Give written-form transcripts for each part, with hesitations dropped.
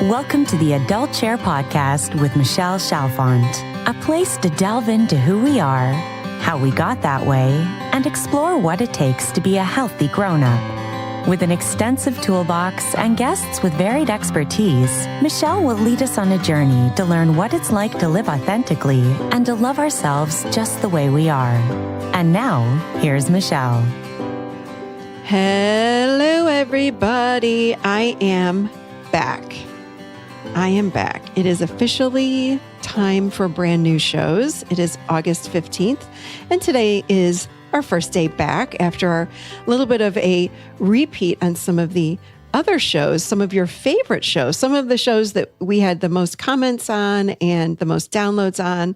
Welcome to the Adult Chair Podcast with Michelle Chalfant, a place to delve into who we are, how we got that way, and explore what it takes to be a healthy grown-up. With an extensive toolbox and guests with varied expertise, Michelle will lead us on a journey to learn what it's like to live authentically and to love ourselves just the way we are. And now, here's Michelle. Hello, everybody. I am back. It is officially time for brand new shows. It is August 15th, and today is our first day back after our little bit of a repeat on some of the other shows, some of your favorite shows, some of the shows that we had the most comments on and the most downloads on.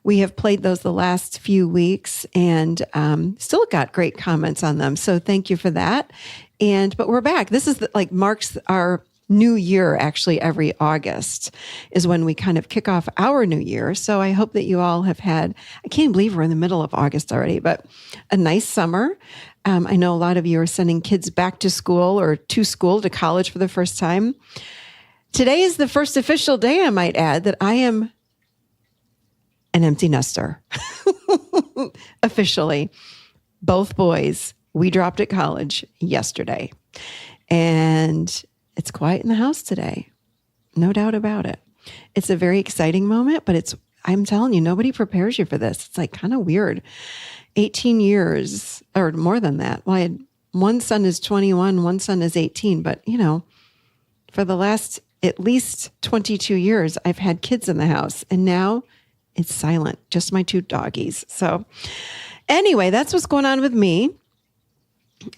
We have played those the last few weeks and still got great comments on them. So thank you for that. But we're back. This is marks our new year. Actually, every August is when we kind of kick off our new year. So I hope that you all have had, I can't believe we're in the middle of August already, but a nice summer. I know a lot of you are sending kids back to school or to college for the first time. Today is the first official day, I might add, that I am an empty nester. Officially. Both boys, we dropped at college yesterday. And it's quiet in the house today. No doubt about it. It's a very exciting moment, but I'm telling you, nobody prepares you for this. It's like kind of weird. 18 years or more than that. Well, one son is 21, one son is 18, but for the last at least 22 years, I've had kids in the house, and now it's silent, just my two doggies. So anyway, that's what's going on with me.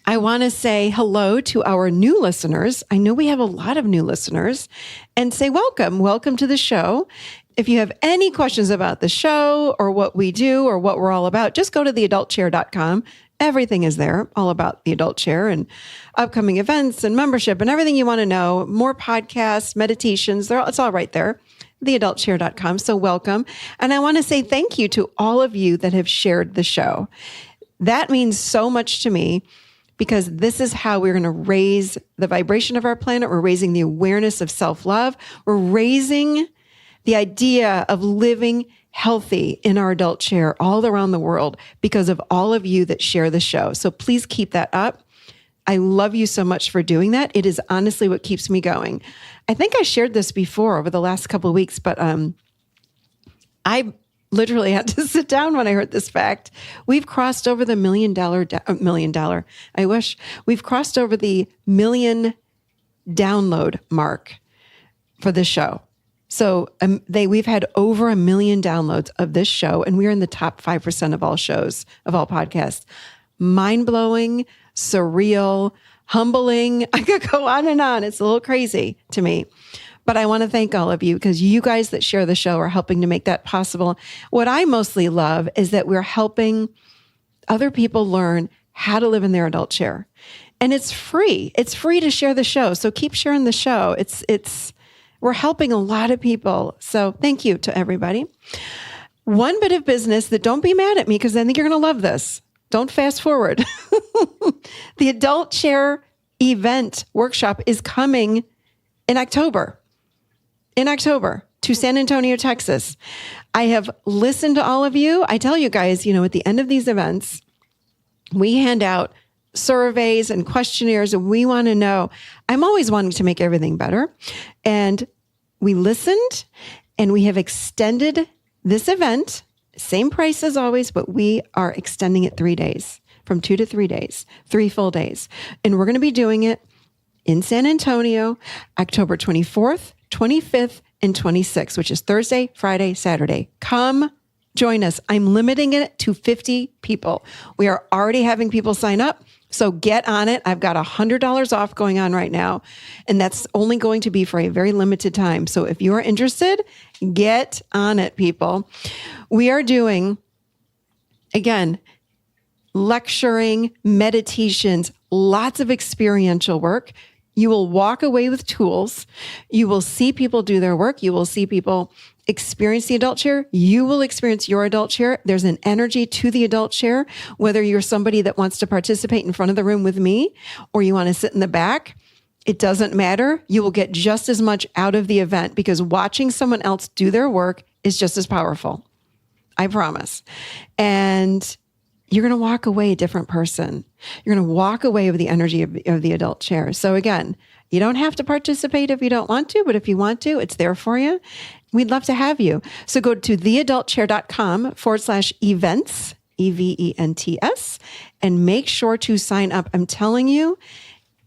I want to say hello to our new listeners. I know we have a lot of new listeners, and say welcome to the show. If you have any questions about the show or what we do or what we're all about, just go to theadultchair.com. Everything is there, all about the Adult Chair and upcoming events and membership and everything you want to know. More podcasts, meditations, it's all right there, theadultchair.com. So welcome. And I want to say thank you to all of you that have shared the show. That means so much to me, because this is how we're going to raise the vibration of our planet. We're raising the awareness of self-love. We're raising the idea of living healthy in our adult chair all around the world because of all of you that share the show. So please keep that up. I love you so much for doing that. It is honestly what keeps me going. I think I shared this before over the last couple of weeks, but I literally had to sit down when I heard this fact. We've crossed over the $1 million. I wish we've crossed over the 1 million download mark for this show. So we've had over 1 million downloads of this show, and we're in the top 5% of all shows, of all podcasts. Mind-blowing, surreal, humbling. I could go on and on. It's a little crazy to me. But I want to thank all of you, because you guys that share the show are helping to make that possible. What I mostly love is that we're helping other people learn how to live in their adult chair. And it's free. It's free to share the show. So keep sharing the show. We're helping a lot of people. So thank you to everybody. One bit of business that, don't be mad at me, because I think you're going to love this. Don't fast forward. The Adult Chair event workshop is coming in October. To San Antonio, Texas. I have listened to all of you. I tell you guys, at the end of these events, we hand out surveys and questionnaires, and we want to know. I'm always wanting to make everything better. And we listened, and we have extended this event, same price as always, but we are extending it 3 days, from 2 to 3 days, 3 full days. And we're going to be doing it in San Antonio, October 24th, 25th, and 26th, which is Thursday, Friday, Saturday. Come join us. I'm limiting it to 50 people. We are already having people sign up, so get on it. I've got $100 off going on right now, and that's only going to be for a very limited time. So if you are interested, get on it, people. We are doing, again, lecturing, meditations, lots of experiential work. You will walk away with tools. You will see people do their work. You will see people experience the adult chair. You will experience your adult chair. There's an energy to the adult chair, whether you're somebody that wants to participate in front of the room with me or you want to sit in the back. It doesn't matter. You will get just as much out of the event because watching someone else do their work is just as powerful. I promise. And you're going to walk away a different person. You're going to walk away with the energy of the adult chair. So again, you don't have to participate if you don't want to, but if you want to, it's there for you. We'd love to have you. So go to theadultchair.com/events, EVENTS, and make sure to sign up. I'm telling you,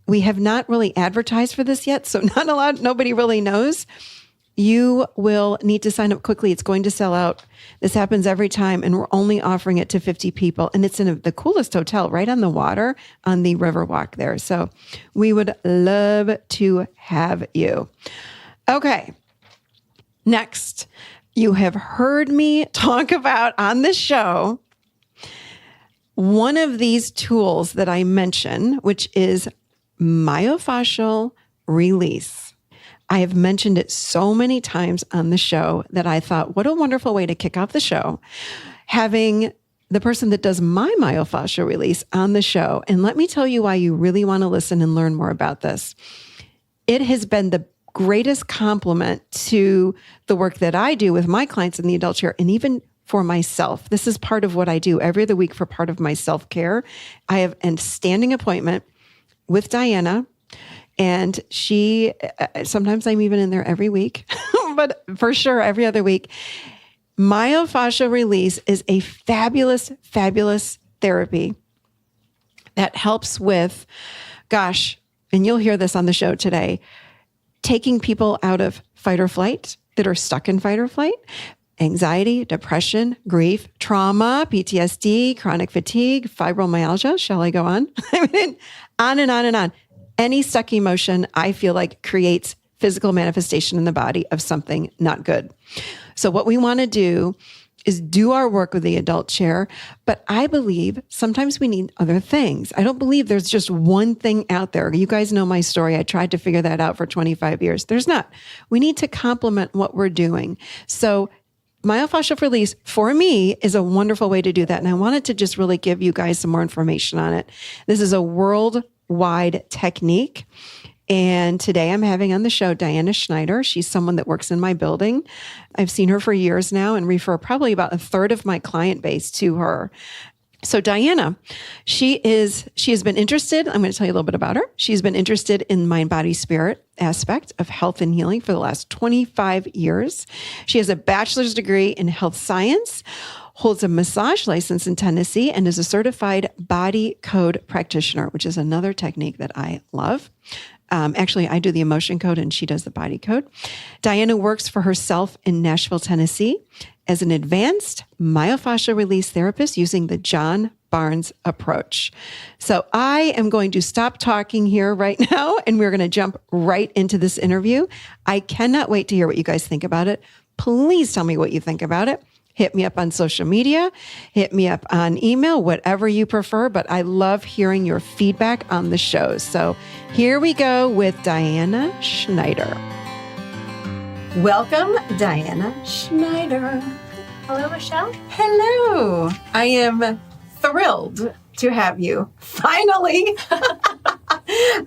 we have not really advertised for this yet, so nobody really knows. You will need to sign up quickly. It's going to sell out. This happens every time, and we're only offering it to 50 people. And it's in the coolest hotel right on the water on the Riverwalk there. So we would love to have you. Okay. Next, you have heard me talk about on this show one of these tools that I mention, which is myofascial release. I have mentioned it so many times on the show that I thought, what a wonderful way to kick off the show, having the person that does my myofascial release on the show. And let me tell you why you really want to listen and learn more about this. It has been the greatest compliment to the work that I do with my clients in the adult chair, and even for myself. This is part of what I do every other week for part of my self-care. I have a standing appointment with Diana. And she, sometimes I'm even in there every week, but for sure every other week. Myofascial release is a fabulous, fabulous therapy that helps with, and you'll hear this on the show today, taking people out of fight or flight that are stuck in fight or flight, anxiety, depression, grief, trauma, PTSD, chronic fatigue, fibromyalgia. Shall I go on? I mean, on and on and on. Any stuck emotion, I feel like, creates physical manifestation in the body of something not good. So what we want to do is do our work with the adult chair, but I believe sometimes we need other things. I don't believe there's just one thing out there. You guys know my story. I tried to figure that out for 25 years. There's not. We need to complement what we're doing. So myofascial release, for me, is a wonderful way to do that. And I wanted to just really give you guys some more information on it. This is a worldwide technique. And today I'm having on the show Diana Schneider. She's someone that works in my building. I've seen her for years now and refer probably about a third of my client base to her. So Diana, she has been interested. I'm going to tell you a little bit about her. She's been interested in mind, body, spirit aspect of health and healing for the last 25 years. She has a bachelor's degree in health science, holds a massage license in Tennessee, and is a certified body code practitioner, which is another technique that I love. Actually, I do the emotion code and she does the body code. Diana works for herself in Nashville, Tennessee as an advanced myofascial release therapist using the John Barnes approach. So I am going to stop talking here right now and we're going to jump right into this interview. I cannot wait to hear what you guys think about it. Please tell me what you think about it. Hit me up on social media, hit me up on email, whatever you prefer, but I love hearing your feedback on the show. So here we go with Diana Schneider. Welcome, Diana Schneider. Hello, Michelle. Hello. I am thrilled to have you. Finally.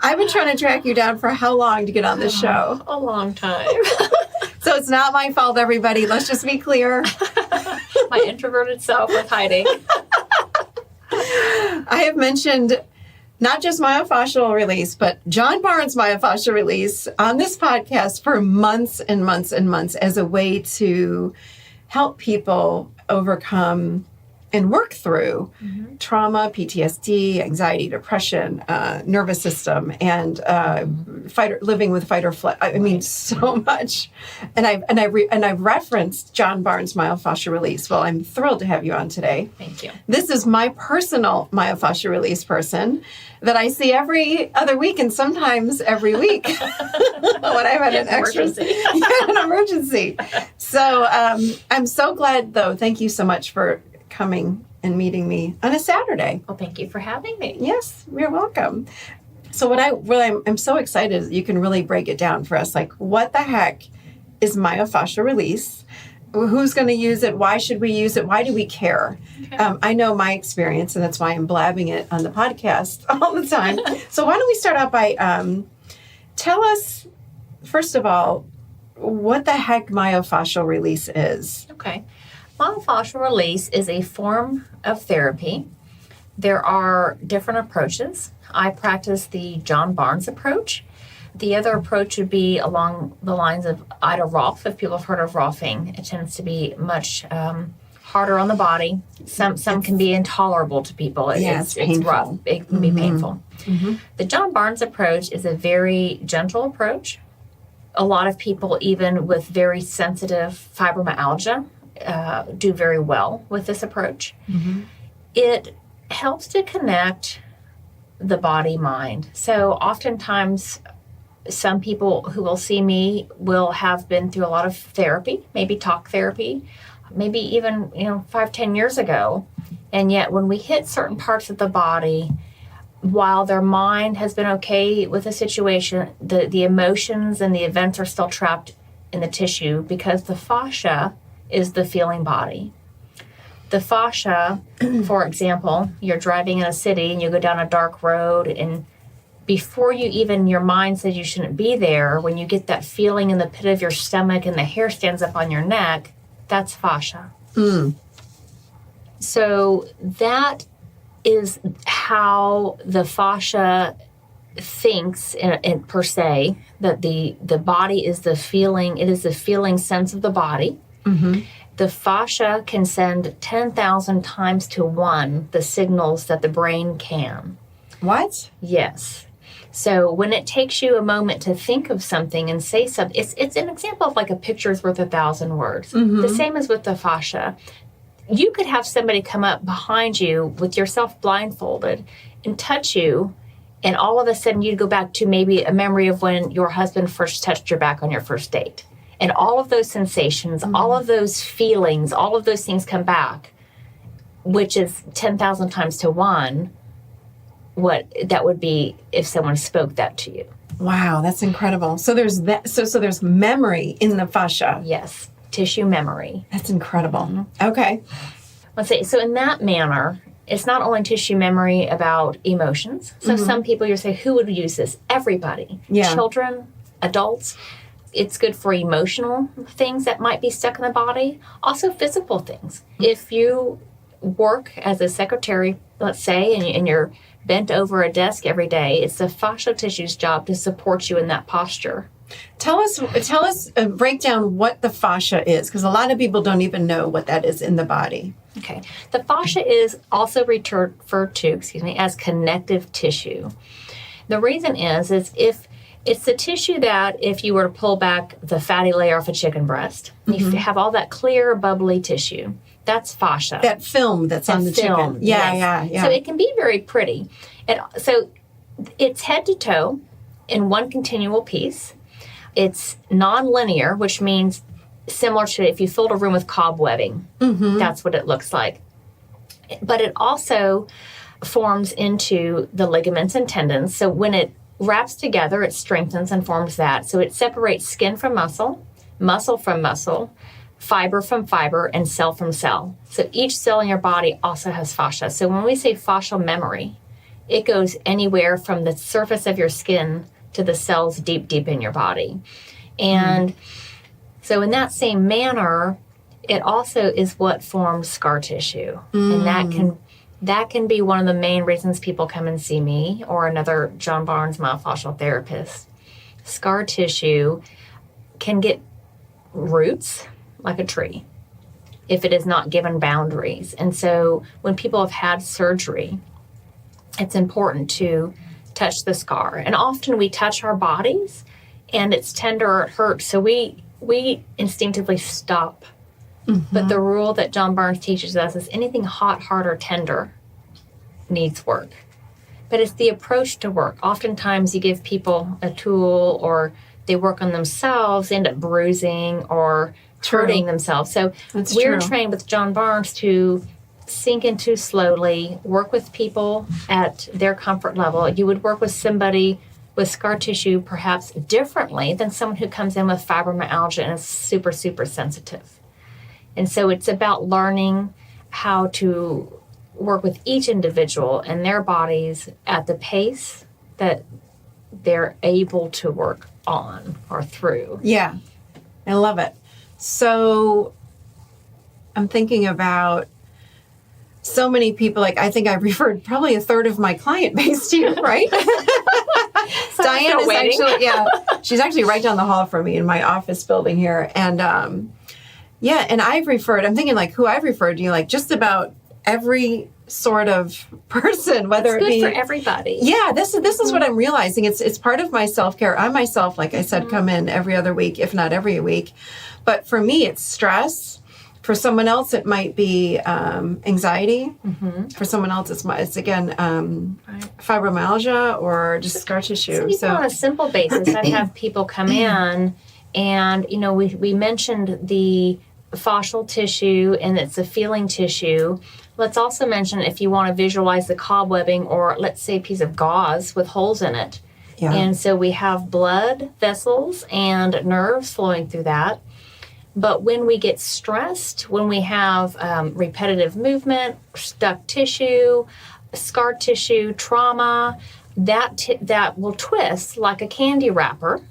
I've been trying to track you down for how long to get on this show? A long time. So it's not my fault, everybody. Let's just be clear. My introverted self with hiding. I have mentioned not just myofascial release, but John Barnes myofascial release on this podcast for months and months and months as a way to help people overcome and work through trauma, PTSD, anxiety, depression, nervous system, and living with fight or flight. I mean, so much. And I've referenced John Barnes myofascial release. Well, I'm thrilled to have you on today. Thank you. This is my personal myofascial release person that I see every other week and sometimes every week when I've had an emergency. So I'm so glad, though. Thank you so much for coming and meeting me on a Saturday. Well, thank you for having me. Yes, you're welcome. So I'm so excited that you can really break it down for us. Like, what the heck is myofascial release? Who's going to use it? Why should we use it? Why do we care? Okay. I know my experience, and that's why I'm blabbing it on the podcast all the time. So why don't we start out by tell us, first of all, what the heck myofascial release is. Okay. Myofascial release is a form of therapy. There are different approaches. I practice the John Barnes approach. The other approach would be along the lines of Ida Rolf. If people have heard of Rolfing, it tends to be much harder on the body. Some can be intolerable to people. It's rough. It can be painful. Mm-hmm. The John Barnes approach is a very gentle approach. A lot of people, even with very sensitive fibromyalgia, do very well with this approach. Mm-hmm. It helps to connect the body-mind. So oftentimes, some people who will see me will have been through a lot of therapy, maybe talk therapy, maybe even 5-10 years ago. And yet when we hit certain parts of the body, while their mind has been okay with the situation, the emotions and the events are still trapped in the tissue because the fascia is the feeling body. The fascia, for example, you're driving in a city and you go down a dark road, and before your mind says you shouldn't be there, when you get that feeling in the pit of your stomach and the hair stands up on your neck, that's fascia. Mm. So that is how the fascia thinks in per se, that the body is the feeling, it is the feeling sense of the body. Mm-hmm. The fascia can send 10,000 times to 1 the signals that the brain can. What? Yes. So when it takes you a moment to think of something and say something, it's an example of like a picture's worth 1,000 words. Mm-hmm. The same as with the fascia. You could have somebody come up behind you with yourself blindfolded and touch you, and all of a sudden you'd go back to maybe a memory of when your husband first touched your back on your first date. And all of those sensations, all of those feelings, all of those things come back, which is 10,000 times to 1 what that would be if someone spoke that to you. Wow, that's incredible. So there's that. So there's memory in the fascia. Yes, tissue memory. That's incredible. Okay. Let's say, so in that manner, it's not only tissue memory about emotions. So some people, you say, who would use this? Everybody. Yeah. Children, adults. It's good for emotional things that might be stuck in the body. Also physical things. If you work as a secretary, let's say, and you're bent over a desk every day, it's the fascial tissue's job to support you in that posture. Tell us, break down what the fascia is, because a lot of people don't even know what that is in the body. Okay. The fascia is also referred to, as connective tissue. The reason is if it's the tissue that if you were to pull back the fatty layer off a chicken breast, you have all that clear, bubbly tissue. That's fascia. That film that's on the chicken. Yeah. So it can be very pretty. So it's head to toe in one continual piece. It's non-linear, which means similar to if you filled a room with cobwebbing. That's what it looks like. But it also forms into the ligaments and tendons. So when it wraps together, it strengthens and forms that. So it separates skin from muscle, muscle from muscle, fiber from fiber, and cell from cell. So each cell in your body also has fascia. So when we say fascial memory, it goes anywhere from the surface of your skin to the cells deep, deep in your body. And so in that same manner, it also is what forms scar tissue. And that can be one of the main reasons people come and see me or another John Barnes myofascial therapist. Scar tissue can get roots like a tree if it is not given boundaries. And so when people have had surgery, it's important to touch the scar. And often we touch our bodies and it's tender or it hurts. So we instinctively stop. But the rule that John Barnes teaches us is anything hot, hard, or tender needs work. But it's the approach to work. Oftentimes you give people a tool or they work on themselves, end up bruising or hurting themselves. So we're trained with John Barnes to sink into slowly, work with people at their comfort level. You would work with somebody with scar tissue perhaps differently than someone who comes in with fibromyalgia and is super, super sensitive. And so it's about learning how to work with each individual and their bodies at the pace that they're able to work on or through. Yeah, I love it. So I'm thinking about so many people. Like, I think I referred probably a third of my client base to you, right? Diane is actually, she's actually right down the hall from me in my office building here. And and I've referred, I'm thinking like who I've referred to, like just about every sort of person, whether It's it be good for everybody. Yeah, this is what I'm realizing. It's part of my self-care. I myself, like I said, come in every other week, if not every week. But for me, it's stress. For someone else, it might be anxiety. For someone else, it's again fibromyalgia or just scar tissue. So on a simple basis, I have people come in, and we mentioned the fascial tissue, and it's a feeling tissue. Let's also mention, if you want to visualize the cobwebbing, or let's say a piece of gauze with holes in it. Yeah. And so we have blood vessels and nerves flowing through that. But when we get stressed, when we have repetitive movement, stuck tissue, scar tissue, trauma, that will twist like a candy wrapper.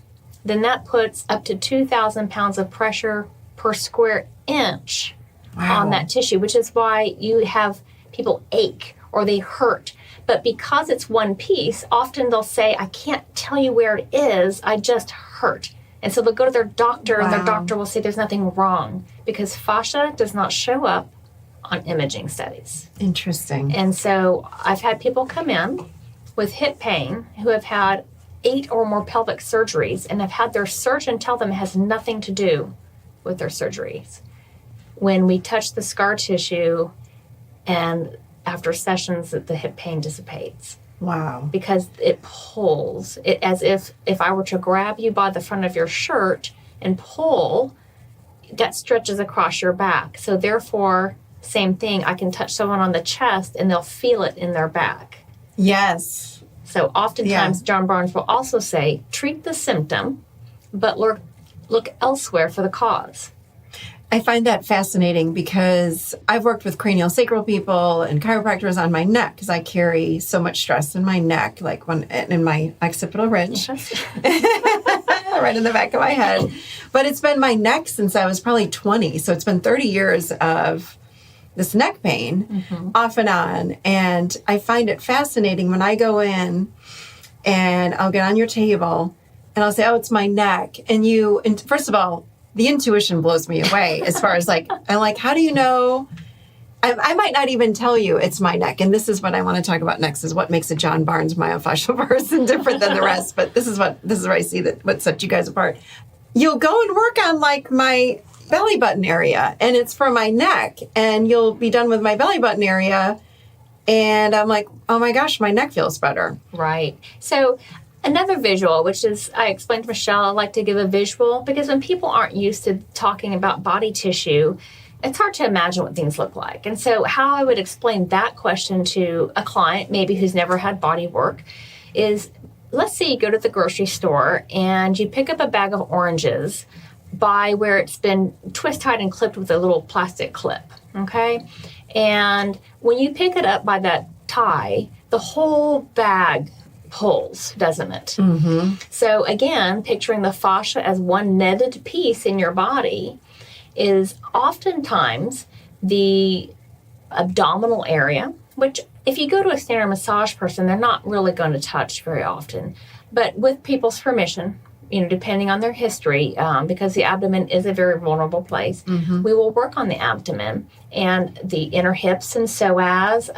Then that puts up to 2,000 pounds of pressure per square inch on that tissue, which is why you have people ache or they hurt. But because it's one piece, often they'll say, I can't tell you where it is, I just hurt. And so they'll go to their doctor, and their doctor will say there's nothing wrong, because fascia does not show up on imaging studies. Interesting. And so I've had people come in with hip pain who have had 8 or more pelvic surgeries and have had their surgeon tell them it has nothing to do with their surgeries. When we touch the scar tissue, and after sessions, the hip pain dissipates. Wow. Because it pulls. It, as if I were to grab you by the front of your shirt and pull, that stretches across your back. So therefore, same thing, I can touch someone on the chest and they'll feel it in their back. Yes. So oftentimes, John Barnes will also say, treat the symptom, but look elsewhere for the cause. I find that fascinating because I've worked with craniosacral people and chiropractors on my neck, because I carry so much stress in my neck, like in my occipital ridge, right in the back of my head. But it's been my neck since I was probably 20. So it's been 30 years of this neck pain off and on. And I find it fascinating when I go in and I'll get on your table and I'll say, oh, it's my neck. And first of all, the intuition blows me away as far as I'm like, how do you know? I might not even tell you it's my neck. And this is what I want to talk about next, is what makes a John Barnes myofascial person different than the rest. But this is where I see what sets you guys apart. You'll go and work on my belly button area, and it's for my neck, and you'll be done with my belly button area. And I'm like, oh my gosh, my neck feels better. Right. So another visual, which is, I explained to Michelle, I like to give a visual, because when people aren't used to talking about body tissue, it's hard to imagine what things look like. And so how I would explain that question to a client, maybe who's never had body work, is, let's say you go to the grocery store and you pick up a bag of oranges by where it's been twist-tied and clipped with a little plastic clip, okay? And when you pick it up by that tie, the whole bag pulls, doesn't it? So again, picturing the fascia as one netted piece in your body is oftentimes the abdominal area, which if you go to a standard massage person, they're not really going to touch very often. But with people's permission, depending on their history, because the abdomen is a very vulnerable place, we will work on the abdomen and the inner hips and psoas,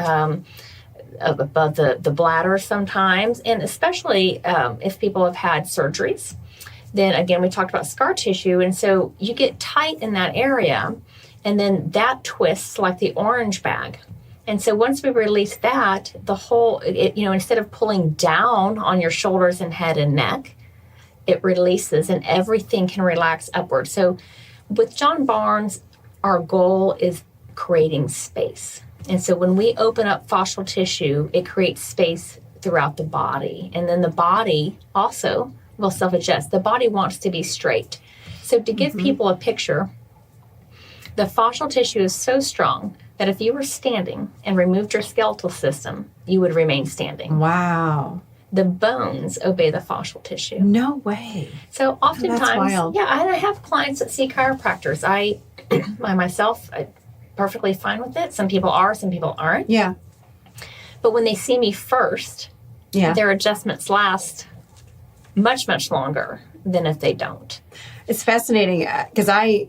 above the bladder sometimes, and especially if people have had surgeries. Then again, we talked about scar tissue, and so you get tight in that area, and then that twists like the orange bag. And so once we release that, the whole, instead of pulling down on your shoulders and head and neck, it releases and everything can relax upward. So with John Barnes, our goal is creating space. And so when we open up fascial tissue, it creates space throughout the body. And then the body also will self-adjust. The body wants to be straight. So to give people a picture, the fascial tissue is so strong that if you were standing and removed your skeletal system, you would remain standing. Wow. the bones obey the fascial tissue. No way. So oftentimes, that's wild. yeah, and I have clients that see chiropractors. I myself, I'm perfectly fine with it. Some people are, some people aren't. Yeah. But when they see me first, their adjustments last much, much longer than if they don't. It's fascinating because I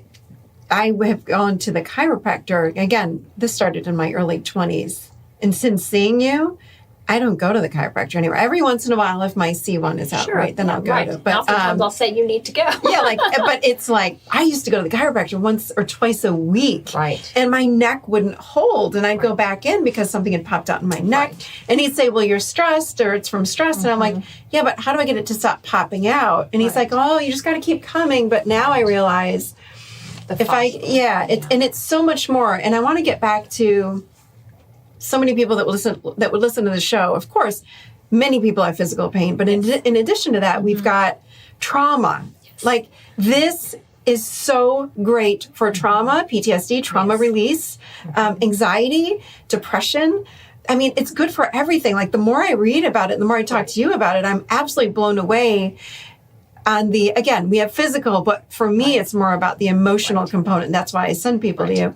have gone to the chiropractor. Again, this started in my early 20s. And since seeing you, I don't go to the chiropractor anymore. Every once in a while, if my C1 is out, right, then I'll go to. But oftentimes I'll say you need to go. Yeah, but it's like I used to go to the chiropractor once or twice a week. Right. And my neck wouldn't hold. And I'd go back in because something had popped out in my neck. Right. And he'd say, well, you're stressed or it's from stress. And I'm like, yeah, but how do I get it to stop popping out? And he's like, oh, you just got to keep coming. But now I realize it's so much more. And I want to get back to so many people that would listen to the show. Of course, many people have physical pain, but in addition to that, we've got trauma. Yes. Like this is so great for trauma, PTSD, trauma release, anxiety, depression. I mean, it's good for everything. Like the more I read about it, the more I talk to you about it, I'm absolutely blown away. Again, we have physical, but for me, it's more about the emotional component. That's why I send people to you.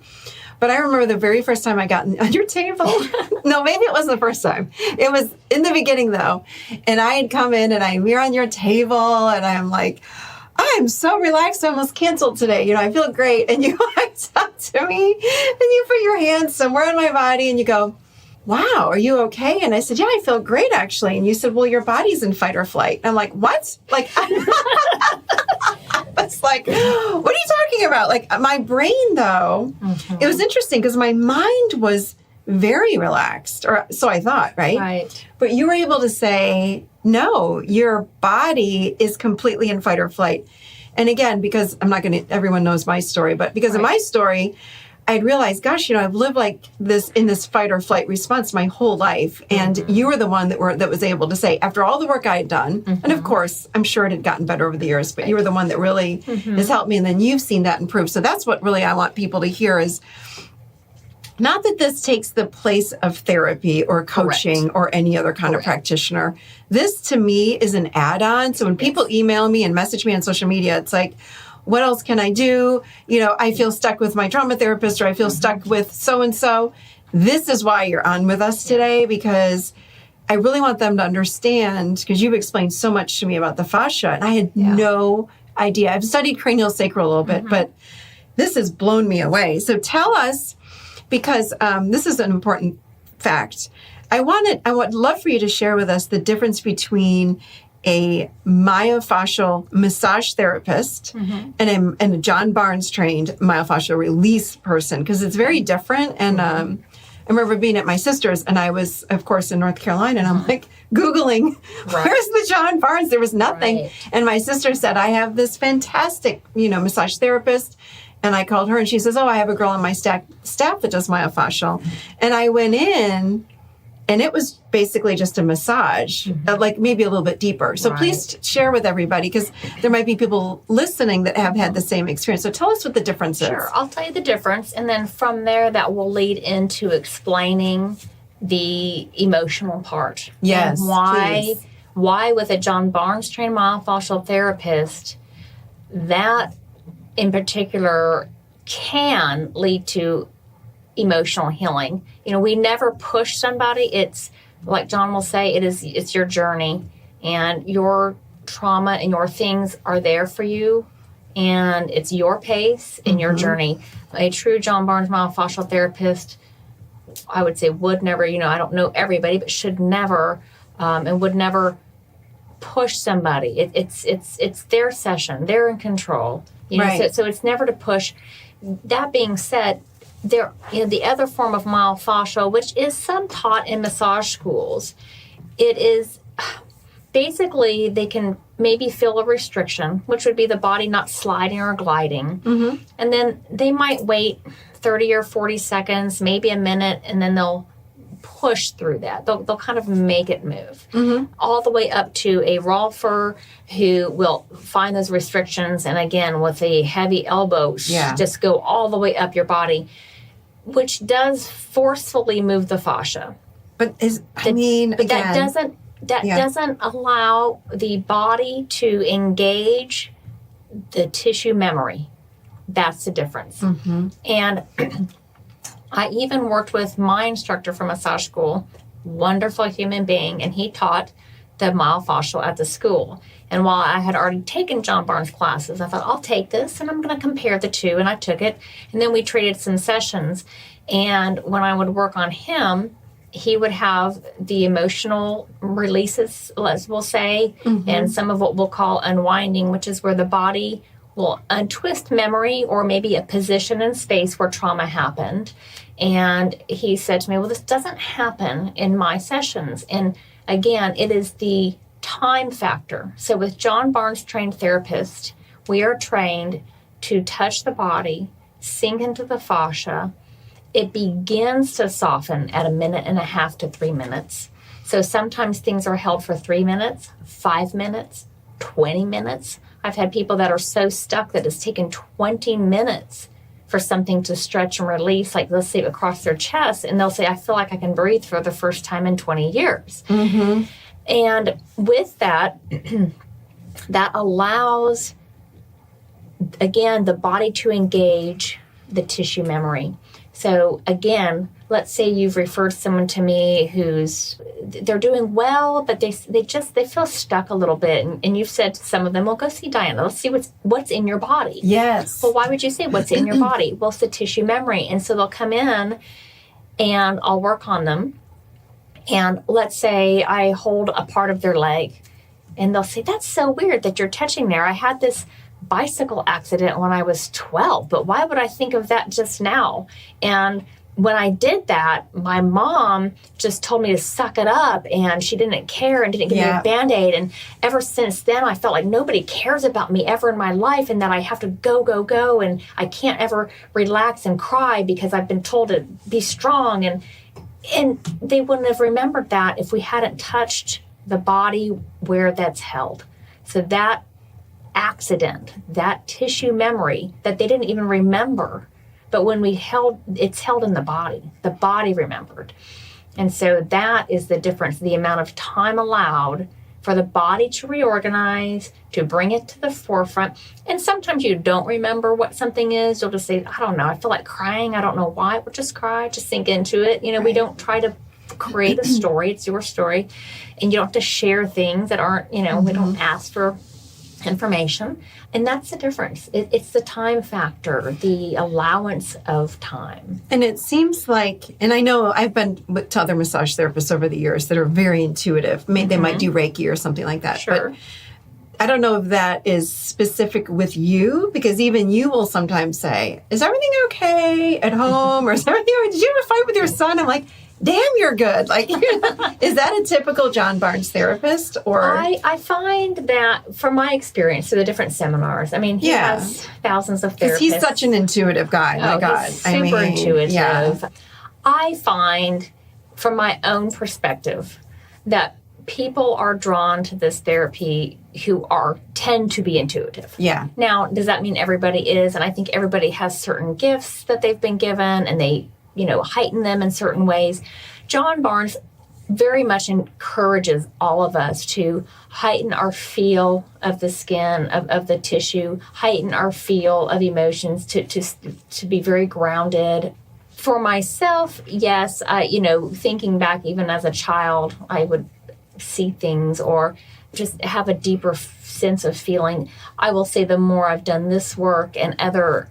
But I remember the very first time I got on your table. No, maybe it wasn't the first time. It was in the beginning, though. And I had come in and we were on your table, and I'm like, I'm so relaxed. I almost canceled today. I feel great. And you walked up to me, and you put your hand somewhere on my body, and you go, wow, are you okay? And I said, yeah, I feel great, actually. And you said, well, your body's in fight or flight. And I'm like, what? Like, it's like, what are you talking about? Like, my brain, though, it was interesting because my mind was very relaxed, or so I thought, right? Right. But you were able to say, no, your body is completely in fight or flight. And again, because everyone knows my story, but because of my story, I'd realized, gosh, I've lived like this in this fight or flight response my whole life. And you were the one that was able to say, after all the work I had done, and of course, I'm sure it had gotten better over the years, but you were the one that really has helped me. And then you've seen that improve. So that's what really I want people to hear is not that this takes the place of therapy or coaching or any other kind of practitioner. This, to me, is an add-on. So when people email me and message me on social media, it's like, what else can I do? I feel stuck with my trauma therapist, or I feel stuck with so-and-so. This is why you're on with us today, because I really want them to understand, because you've explained so much to me about the fascia, and I had no idea. I've studied cranial sacral a little bit, but this has blown me away. So tell us, because this is an important fact. I would love for you to share with us the difference between a myofascial massage therapist and a John Barnes trained myofascial release person, because it's very different. And I remember being at my sister's, and I was, of course, in North Carolina, and I'm like Googling, where's the John Barnes? There was nothing. Right. And my sister said, I have this fantastic, massage therapist. And I called her, and she says, oh, I have a girl on my staff that does myofascial. And I went in, and it was basically just a massage, like maybe a little bit deeper. So please share with everybody, because there might be people listening that have had the same experience. So tell us what the difference is. Sure, I'll tell you the difference. And then from there, that will lead into explaining the emotional part. Yes, and why with a John Barnes trained myofascial therapist, that in particular can lead to emotional healing. We never push somebody. It's like John will say, it's your journey, and your trauma and your things are there for you, and it's your pace and your journey. A true John Barnes myofascial therapist, I would say, would never, I don't know everybody, but should never, and would never push somebody. It's their session. They're in control. So it's never to push. That being said, there, the other form of myofascial, which is some taught in massage schools, it is basically they can maybe feel a restriction, which would be the body not sliding or gliding. And then they might wait 30 or 40 seconds, maybe a minute, and then they'll push through that. They'll kind of make it move. All the way up to a rolfer who will find those restrictions, and again, with a heavy elbow, just go all the way up your body, which does forcefully move the fascia. But that That doesn't allow the body to engage the tissue memory. That's the difference. And I even worked with my instructor from massage school, wonderful human being, and he taught the myofascial at the school. And while I had already taken John Barnes' classes, I thought, I'll take this and I'm going to compare the two. And I took it. And then we traded some sessions. And when I would work on him, he would have the emotional releases, we'll say, and some of what we'll call unwinding, which is where the body will untwist memory or maybe a position in space where trauma happened. And he said to me, well, this doesn't happen in my sessions. And again, it is the time factor. So with John Barnes trained therapist, we are trained to touch the body, sink into the fascia. It begins to soften at 1.5 to 3 minutes. So sometimes things are held for 3 minutes, 5 minutes, 20 minutes. I've had people that are so stuck that it's taken 20 minutes for something to stretch and release, like let's say across their chest, and they'll say, I feel like I can breathe for the first time in 20 years. And with that, that allows, again, the body to engage the tissue memory. So again, let's say you've referred someone to me they're doing well, but they feel stuck a little bit. And you've said to some of them, well, go see Diana. Let's see what's in your body. Yes. Well, why would you say what's in your body? Well, it's the tissue memory. And so they'll come in and I'll work on them. And let's say I hold a part of their leg and they'll say, that's so weird that you're touching there. I had this bicycle accident when I was 12, but why would I think of that just now? And when I did that, my mom just told me to suck it up, and she didn't care and didn't give me a Band-Aid. And ever since then, I felt like nobody cares about me ever in my life, and that I have to go, and I can't ever relax and cry because I've been told to be strong. And they wouldn't have remembered that if we hadn't touched the body where that's held. So that accident, that tissue memory that they didn't even remember, but when it's held in the body remembered. And so that is the difference, the amount of time allowed for the body to reorganize, to bring it to the forefront. And sometimes you don't remember what something is. You'll just say, I don't know, I feel like crying. I don't know why. Well, just cry, just sink into it. You know, We don't try to create a story. It's your story. And you don't have to share things that aren't, we don't ask for information. And that's the difference. It's the time factor, the allowance of time. And it seems like, and I know I've been to other massage therapists over the years that are very intuitive. They might do Reiki or something like that. Sure. But I don't know if that is specific with you, because even you will sometimes say, is everything okay at home? Or is everything, did you ever fight with your son? I'm like, damn, you're good. Like, is that a typical John Barnes therapist? Or I find that from my experience through the different seminars, he has thousands of therapists. Because he's such an intuitive guy. My God. He's super intuitive. Yeah. I find from my own perspective that people are drawn to this therapy who tend to be intuitive. Yeah. Now, does that mean everybody is? And I think everybody has certain gifts that they've been given, and they heighten them in certain ways. John Barnes very much encourages all of us to heighten our feel of the skin, of the tissue, heighten our feel of emotions, to be very grounded. For myself, yes, thinking back even as a child, I would see things or just have a deeper sense of feeling. I will say the more I've done this work and other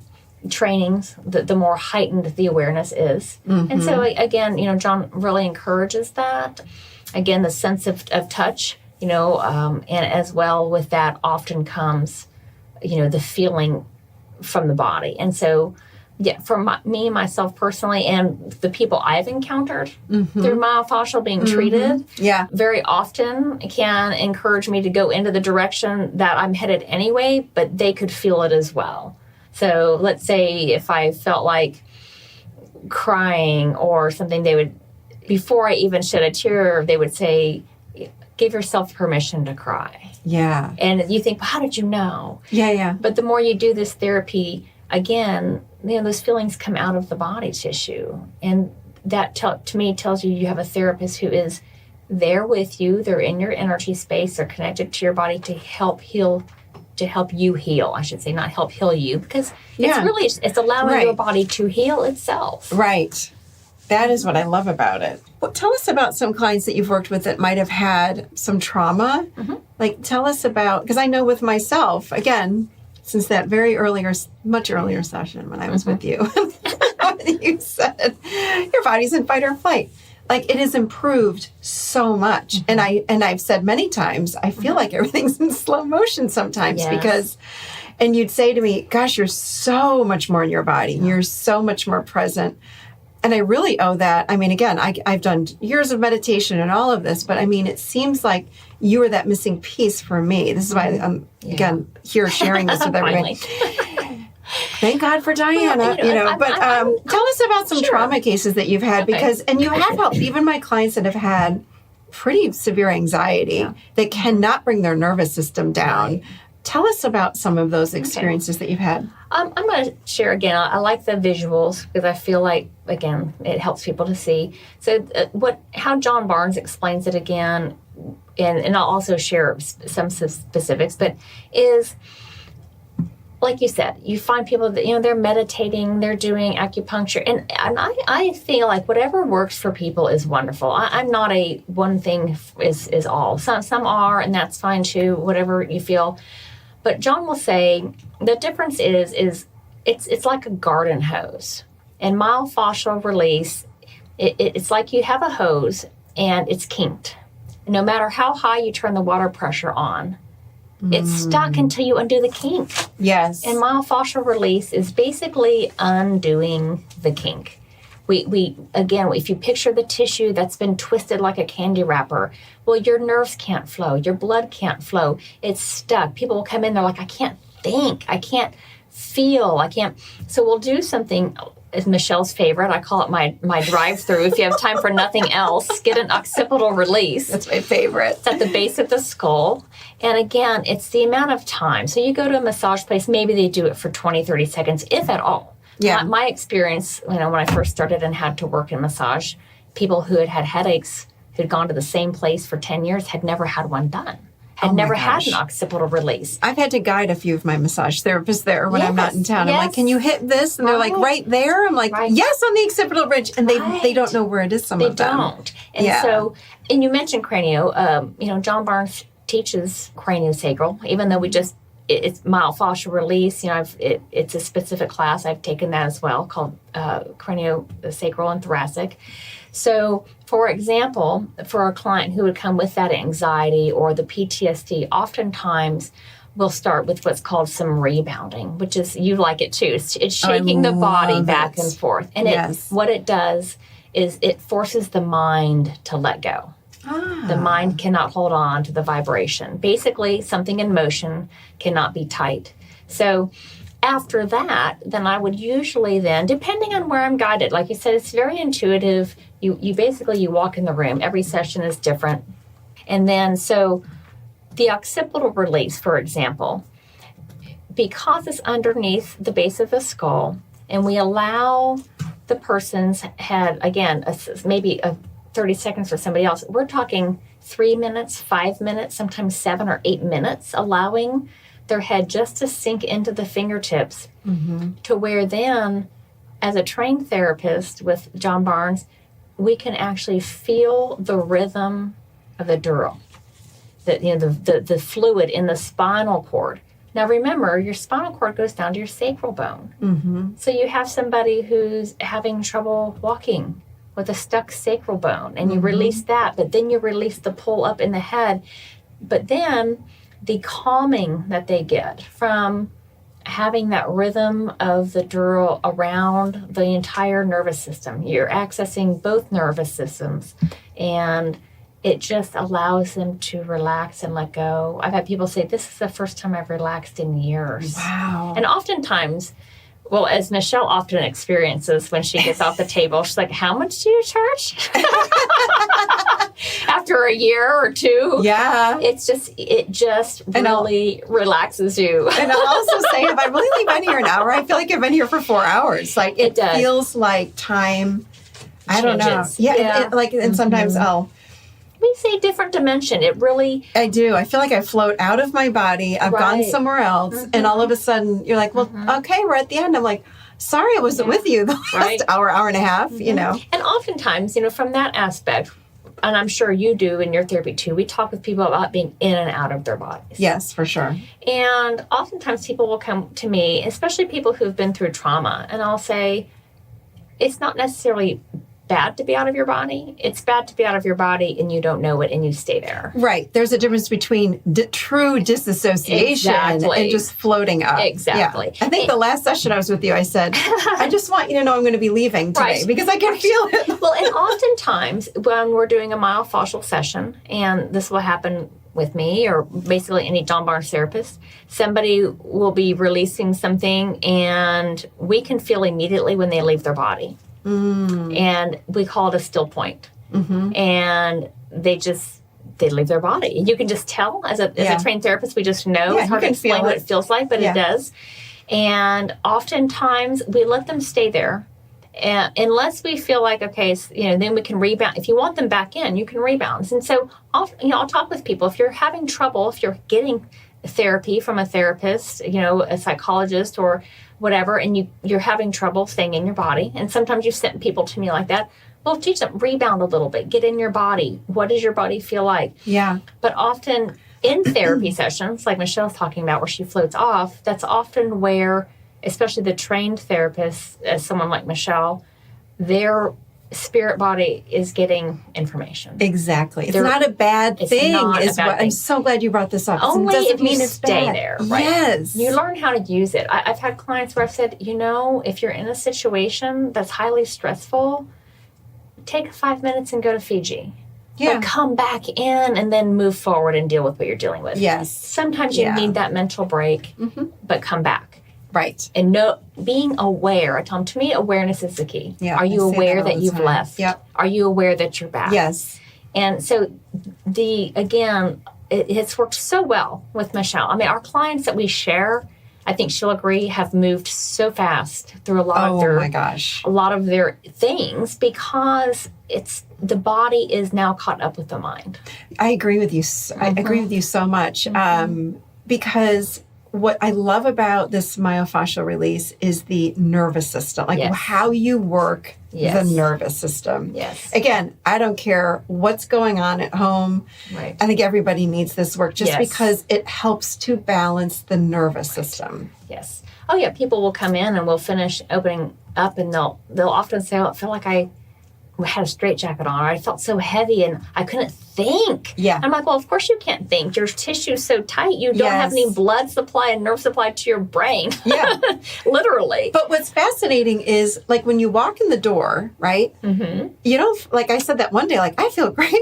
trainings, the more heightened the awareness is. And so again, John really encourages that. Again, the sense of touch, and as well with that often comes, the feeling from the body. And so, for me, myself personally, and the people I've encountered through myofascial being treated, very often can encourage me to go into the direction that I'm headed anyway, but they could feel it as well. So let's say if I felt like crying or something, they would, before I even shed a tear, they would say, give yourself permission to cry. Yeah. And you think, well, how did you know? Yeah. But the more you do this therapy, again, those feelings come out of the body tissue. And that, to me, tells you have a therapist who is there with you. They're in your energy space. They're connected to your body to help heal, to help you heal, I should say, not help heal you, because it's allowing your body to heal itself. Right. That is what I love about it. Well, tell us about some clients that you've worked with that might have had some trauma. Mm-hmm. Like, tell us about, because I know with myself, again, since that much earlier session when I was with you, you said your body's in fight or flight. Like, it has improved so much. Mm-hmm. And I've said many times, I feel like everything's in slow motion sometimes because, and you'd say to me, gosh, you're so much more in your body. Yeah. You're so much more present. And I really owe that. I mean, again, I've done years of meditation and all of this, but I mean, it seems like you were that missing piece for me. This is why I'm, again, here sharing this with everybody. Thank God for Diana, well, but tell us about some trauma cases that you've had because, and you have helped even my clients that have had pretty severe anxiety that cannot bring their nervous system down. Right. Tell us about some of those experiences that you've had. I'm going to share again. I like the visuals because I feel like, again, it helps people to see. So how John Barnes explains it again, and I'll also share some specifics, but is, like you said, you find people that, they're meditating, they're doing acupuncture, and I feel like whatever works for people is wonderful. I'm not a one thing is all. Some are, and that's fine too, whatever you feel. But John will say the difference is it's like a garden hose. And myofascial release, it's like you have a hose and it's kinked. No matter how high you turn the water pressure on, it's stuck until you undo the kink. Yes. And myofascial release is basically undoing the kink. We again, if you picture the tissue that's been twisted like a candy wrapper, well, your nerves can't flow, your blood can't flow. It's stuck. People will come in, they're like, I can't think, I can't feel, I can't. So we'll do something. It's Michelle's favorite. I call it my drive-through. If you have time for nothing else, get an occipital release. That's my favorite. It's at the base of the skull. And again, it's the amount of time. So you go to a massage place, maybe they do it for 20, 30 seconds, if at all. Yeah. My experience, when I first started and had to work in massage, people who had headaches, who'd gone to the same place for 10 years, had never had one done. Had never had an occipital release. I've had to guide a few of my massage therapists there when I'm not in town. I'm like, can you hit this? And they're like, right there? I'm like, yes, on the occipital ridge. And they don't know where it is, some of them. They don't. And so, and you mentioned cranio. John Barnes teaches craniosacral, even though it's myofascial release. It's a specific class. I've taken that as well, called craniosacral and thoracic. So, for example, for a client who would come with that anxiety or the PTSD, oftentimes we'll start with what's called some rebounding, which is, you like it too. It's shaking the body back and forth. And what it does is it forces the mind to let go. The mind cannot hold on to the vibration. Basically, something in motion cannot be tight. So after that, then I would usually depending on where I'm guided, like you said, it's very intuitive. You basically walk in the room. Every session is different. And then, so the occipital release, for example, because it's underneath the base of the skull, and we allow the person's head, again, maybe 30 seconds for somebody else, we're talking 3 minutes, 5 minutes, sometimes 7 or 8 minutes, allowing their head just to sink into the fingertips to where then, as a trained therapist with John Barnes, we can actually feel the rhythm of the dural, the fluid in the spinal cord. Now remember, your spinal cord goes down to your sacral bone. So you have somebody who's having trouble walking with a stuck sacral bone, and you release that, but then you release the pull up in the head. But then the calming that they get from having that rhythm of the dural around the entire nervous system. You're accessing both nervous systems, and it just allows them to relax and let go. I've had people say, this is the first time I've relaxed in years. Wow. And oftentimes, well, as Michelle often experiences when she gets off the table, she's like, how much do you charge? After a year or two. Yeah. It just really relaxes you. And I'll also say, if I've really been here an hour, I feel like I've been here for 4 hours. Like, it feels like time, I don't know. Yeah. And sometimes we say different dimension. It really... I do. I feel like I float out of my body. I've gone somewhere else. And all of a sudden you're like, well, okay, we're at the end. I'm like, sorry, I wasn't with you the last hour and a half, you know. And oftentimes, you know, from that aspect, and I'm sure you do in your therapy too, we talk with people about being in and out of their bodies. Yes, for sure. And oftentimes people will come to me, especially people who've been through trauma, and I'll say, it's not necessarily bad to be out of your body. It's bad to be out of your body and you don't know it and you stay there. Right. There's a difference between true disassociation and just floating up. Exactly. Yeah. I think the last session I was with you, I said, I just want you to know I'm going to be leaving today because I can feel it. Well, and oftentimes when we're doing a myofascial session, and this will happen with me or basically any John Barnes therapist, somebody will be releasing something and we can feel immediately when they leave their body. And we call it a still point. And they leave their body. And you can just tell as a trained therapist, we just know. It's hard to explain what it feels like, but it does. And oftentimes we let them stay there. And unless we feel like, okay, you know, then we can rebound. If you want them back in, you can rebound. And so, I'll talk with people. If you're having trouble, if you're getting therapy from a therapist, you know, a psychologist or whatever, and you're having trouble staying in your body, and sometimes you've sent people to me like that, well, teach them, rebound a little bit, get in your body. What does your body feel like? Yeah. But often in therapy sessions, like Michelle's talking about, where she floats off, that's often where, especially the trained therapists, as someone like Michelle, their spirit body is getting information. Exactly. It's not a bad thing. I'm so glad you brought this up. Only if you it's stay bad. there. Right? Yes. You learn how to use it. I've had clients where I've said, you know, if you're in a situation that's highly stressful, take 5 minutes and go to Fiji. Yeah. But come back in and then move forward and deal with what you're dealing with. Yes. Sometimes you need that mental break, but come back. Right. And being aware. I tell them, to me, awareness is the key. Yeah, Are you aware that you've left? Yep. Are you aware that you're back? Yes. And so, it's worked so well with Michelle. I mean, our clients that we share, I think she'll agree, have moved so fast through a lot of their things because the body is now caught up with the mind. I agree with you. I agree with you so much because what I love about this myofascial release is the nervous system, like how you work the nervous system. Yes. Again, I don't care what's going on at home. Right. I think everybody needs this work just because it helps to balance the nervous system. Yes. Oh, yeah. People will come in and we'll finish opening up and they'll often say, oh, I feel like I had a straitjacket on, or I felt so heavy and I couldn't think. Yeah. I'm like, well, of course you can't think. Your tissue's so tight. You don't have any blood supply and nerve supply to your brain. Yeah. Literally. But what's fascinating is, like, when you walk in the door, right? You don't, like I said that one day, like, I feel great.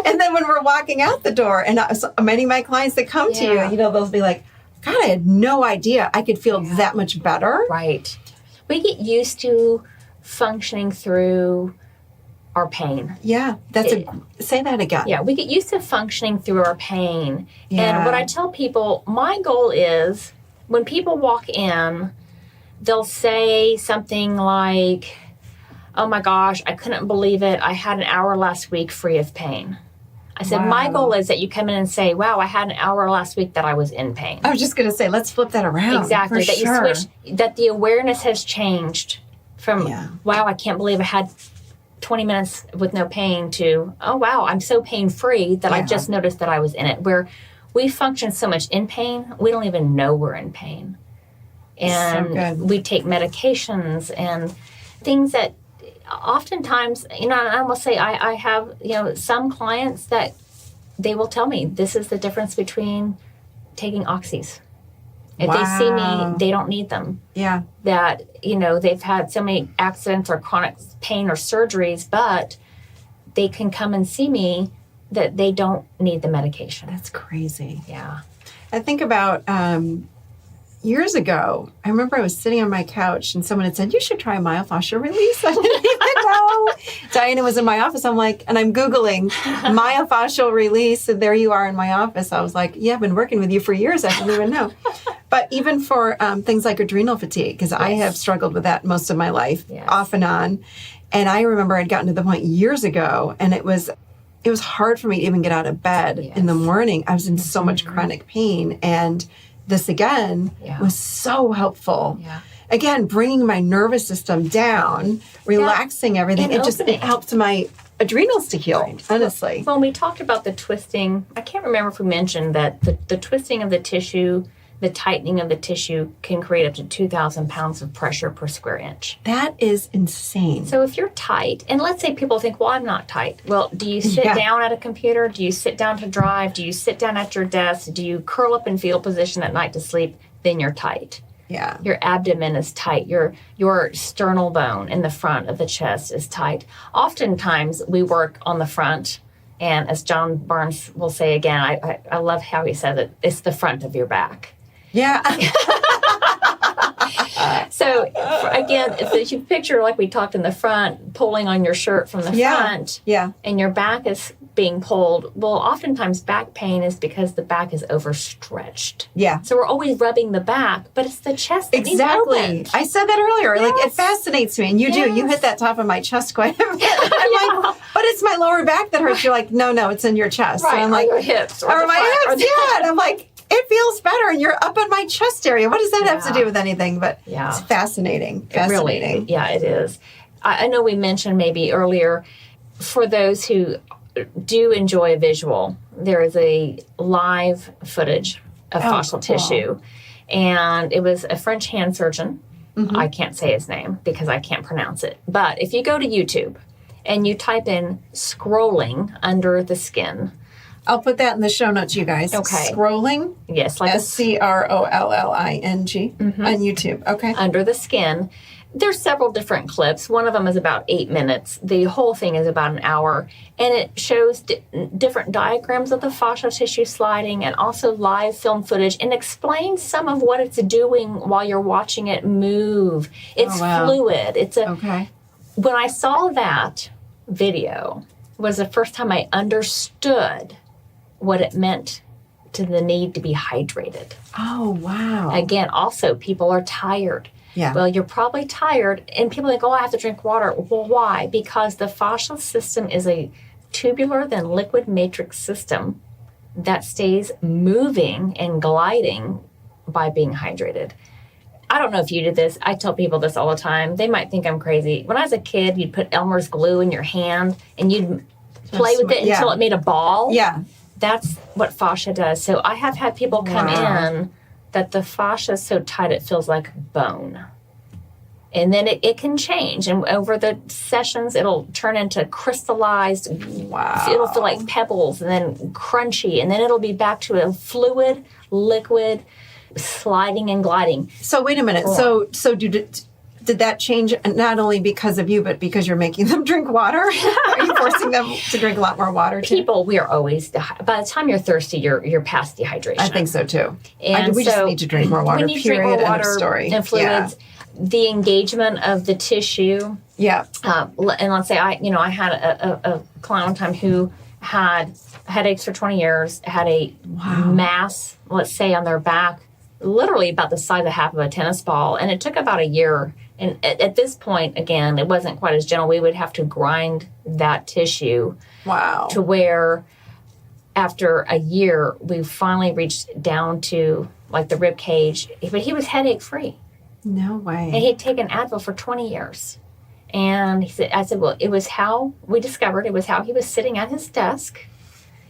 And then when we're walking out the door, and so many of my clients that come to you, you know, they'll be like, God, I had no idea I could feel that much better. Right. We get used to functioning through our pain. Yeah, say that again. Yeah, we get used to functioning through our pain. Yeah. And what I tell people, my goal is when people walk in, they'll say something like, oh my gosh, I couldn't believe it. I had an hour last week free of pain. I said, my goal is that you come in and say, wow, I had an hour last week that I was in pain. I was just going to say, let's flip that around. Exactly. That you switch, that the awareness has changed from, wow, I can't believe I had 20 minutes with no pain to, oh, wow, I'm so pain-free that I just noticed that I was in it. Where we function so much in pain, we don't even know we're in pain. And we take medications and things that oftentimes, you know, I will say I have, you know, some clients that they will tell me this is the difference between taking oxys. If they see me, they don't need them. Yeah. That, you know, they've had so many accidents or chronic pain or surgeries, but they can come and see me that they don't need the medication. That's crazy. Yeah. I think about years ago, I remember I was sitting on my couch and someone had said, you should try myofascial release. I didn't even know. Diana was in my office. I'm like, and I'm Googling myofascial release. And there you are in my office. I was like, yeah, I've been working with you for years. I didn't even know. But even for things like adrenal fatigue, because I have struggled with that most of my life, off and on. And I remember I'd gotten to the point years ago, and it was it was hard for me to even get out of bed in the morning. I was in so much chronic pain. And this again was so helpful. Yeah. Again, bringing my nervous system down, relaxing everything. It helped my adrenals to heal, honestly. When we talked about the twisting, I can't remember if we mentioned that the twisting of the tissue, the tightening of the tissue can create up to 2,000 pounds of pressure per square inch. That is insane. So if you're tight, and let's say people think, well, I'm not tight. Well, do you sit down at a computer? Do you sit down to drive? Do you sit down at your desk? Do you curl up in fetal position at night to sleep? Then you're tight. Yeah. Your abdomen is tight. Your sternal bone in the front of the chest is tight. Oftentimes, we work on the front, and as John Barnes will say again, I love how he says it, it's the front of your back. Yeah. So, again, if you picture, like we talked in the front, pulling on your shirt from the front, and your back is being pulled, well, oftentimes back pain is because the back is overstretched. Yeah. So we're always rubbing the back, but it's the chest that needs opened. I said that earlier. Like, it fascinates me. And you do. You hit that top of my chest quite a bit. I'm like, but it's my lower back that hurts. You're like, no, it's in your chest. Right, so I'm like, your hips. Or my hips, And I'm like, it feels better, and you're up in my chest area. What does that have to do with anything? But it's fascinating. Fascinating. Really, it is. I know we mentioned maybe earlier, for those who do enjoy a visual, there is a live footage of fascial tissue. And it was a French hand surgeon. I can't say his name because I can't pronounce it. But if you go to YouTube and you type in scrolling under the skin, I'll put that in the show notes, you guys. Okay. Scrolling. Yes, like SCROLLING on YouTube. Okay. Under the skin. There's several different clips. One of them is about 8 minutes. The whole thing is about an hour. And it shows different diagrams of the fascial tissue sliding and also live film footage and explains some of what it's doing while you're watching it move. It's fluid. When I saw that video, was the first time I understood what it meant to the need to be hydrated. Oh, wow. Again, also, people are tired. Yeah. Well, you're probably tired, and people think, I have to drink water. Well, why? Because the fascial system is a tubular then liquid matrix system that stays moving and gliding by being hydrated. I don't know if you did this. I tell people this all the time. They might think I'm crazy. When I was a kid, you'd put Elmer's glue in your hand, and you'd play with it until it made a ball. Yeah. That's what fascia does. So I have had people come in that the fascia is so tight it feels like bone. And then it can change. And over the sessions, it'll turn into crystallized. Wow. It'll feel like pebbles and then crunchy. And then it'll be back to a fluid, liquid, sliding and gliding. So wait a minute. So did that change not only because of you, but because you're making them drink water? Are you forcing them to drink a lot more water too? People, we are always, by the time you're thirsty, you're past dehydration. I think so too. And we just need to drink more water, we need to drink more water story. And fluids. The engagement of the tissue. Yeah. And let's say I had a client one time who had headaches for 20 years, had a mass, let's say, on their back, literally about the size of half of a tennis ball. And it took about a year. And at this point, again, it wasn't quite as gentle. We would have to grind that tissue. Wow. To where after a year, we finally reached down to like the rib cage. But he was headache free. No way. And he'd taken Advil for 20 years. And I said, well, it was how we discovered, it was how he was sitting at his desk.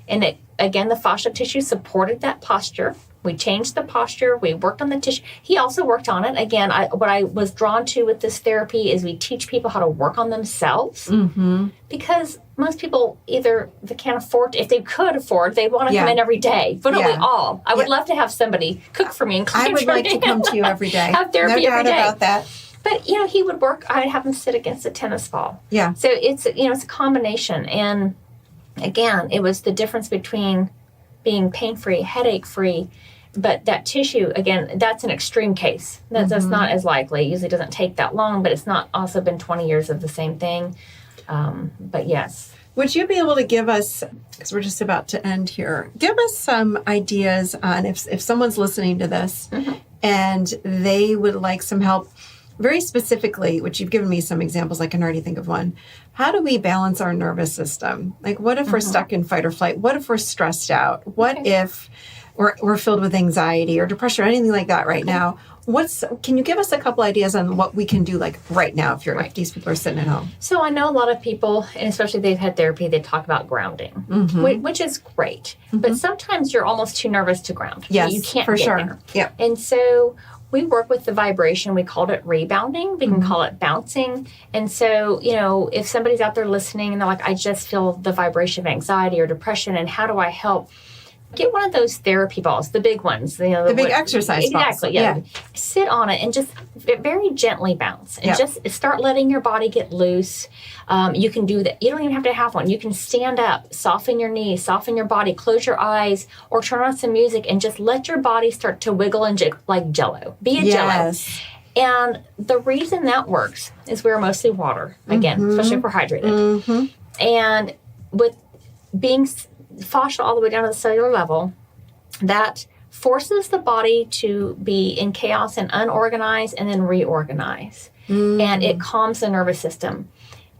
And again, the fascial tissue supported that posture. We changed the posture. We worked on the tissue. He also worked on it. Again, what I was drawn to with this therapy is we teach people how to work on themselves. Mm-hmm. Because most people either they can't afford, if they could afford, they want to come in every day. But we all. I would love to have somebody cook for me and clean for me. I would like to come to you every day. Have therapy every day. No doubt about that. But, he would work. I'd have him sit against a tennis ball. Yeah. So it's a combination. And again, it was the difference between being pain-free, headache-free. But that tissue, again, that's an extreme case. That's not as likely. It usually doesn't take that long, but it's not also been 20 years of the same thing. But yes. Would you be able to give us, because we're just about to end here, give us some ideas on if someone's listening to this and they would like some help very specifically, which you've given me some examples, I can already think of one. How do we balance our nervous system? Like, what if we're stuck in fight or flight? What if we're stressed out? What if we're filled with anxiety or depression or anything like that right now? Can you give us a couple ideas on what we can do like right now if these people are sitting at home? So I know a lot of people, and especially if they've had therapy, they talk about grounding, which is great. But sometimes you're almost too nervous to ground. Yes, you can't for get sure. there. Yeah. And so we work with the vibration. We called it rebounding. We can call it bouncing. And so, if somebody's out there listening and they're like, I just feel the vibration of anxiety or depression, and how do I help? Get one of those therapy balls, the big ones. The big exercise balls. Exactly, yeah. Sit on it and just very gently bounce. And just start letting your body get loose. You can do that. You don't even have to have one. You can stand up, soften your knees, soften your body, close your eyes, or turn on some music and just let your body start to wiggle and jig like Jell-O. Be a Jell-O. And the reason that works is we're mostly water, again, especially if we're hydrated. And with being fascial all the way down to the cellular level, that forces the body to be in chaos and unorganized and then reorganize. And it calms the nervous system.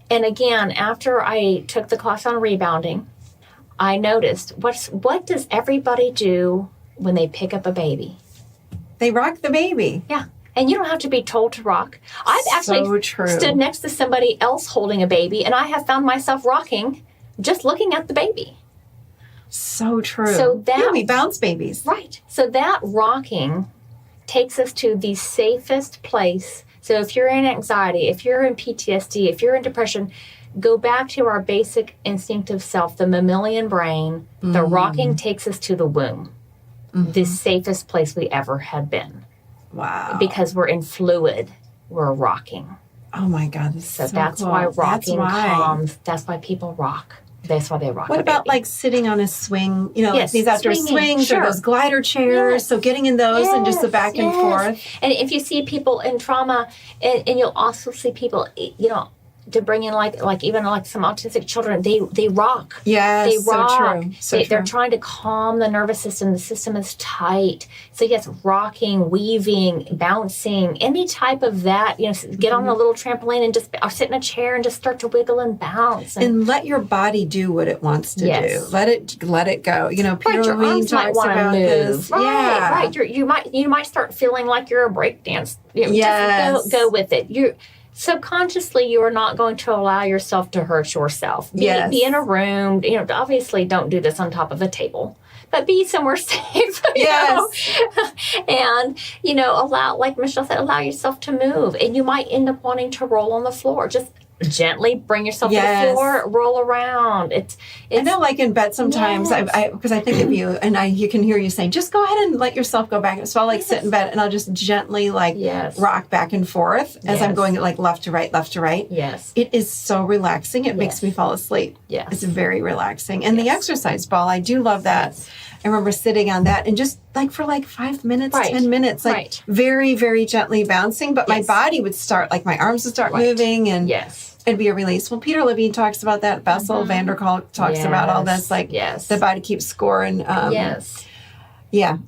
And again, after I took the class on rebounding, I noticed what does everybody do when they pick up a baby? They rock the baby. Yeah. And you don't have to be told to rock. I've actually stood next to somebody else holding a baby, and I have found myself rocking just looking at the baby. So true. So we bounce babies. Right. So that rocking takes us to the safest place. So if you're in anxiety, if you're in PTSD, if you're in depression, go back to our basic instinctive self, the mammalian brain. The rocking takes us to the womb, the safest place we ever had been. Wow. Because we're in fluid, we're rocking. Oh my God. So that's cool. Why rocking calms. That's why people rock. That's why they rock. What about like sitting on a swing, like these outdoor swings or those glider chairs? So getting in those and just the back and forth. And if you see people in trauma, and you'll also see people, to bring in like even like some autistic children, they rock. Yes, they rock. So true. They're trying to calm the nervous system. The system is tight. So yes, rocking, weaving, bouncing, any type of that. Get on a little trampoline and just or sit in a chair and just start to wiggle and bounce. And let your body do what it wants to do. Let it go. Peter your arms might want to move. This. Right. You might start feeling like you're a breakdance. Just go with it. Subconsciously, you are not going to allow yourself to hurt yourself. Be in a room. Obviously, don't do this on top of a table, but be somewhere safe. And allow, like Michelle said, allow yourself to move. And you might end up wanting to roll on the floor. Just gently bring yourself to the floor, roll around. It's I know, like in bed sometimes, because I think of you, and you can hear you saying, just go ahead and let yourself go back. So I'll sit in bed and I'll just gently rock back and forth as I'm going like left to right, left to right. Yes. It is so relaxing. It makes me fall asleep. Yes. It's very relaxing. And the exercise ball, I do love that. Yes. I remember sitting on that and just for 5 minutes, 10 minutes, very, very gently bouncing. But my body would start, my arms would start moving and it'd be a release. Well, Peter Levine talks about that. Bessel van der Kolk talks about all this. The body keeps score. And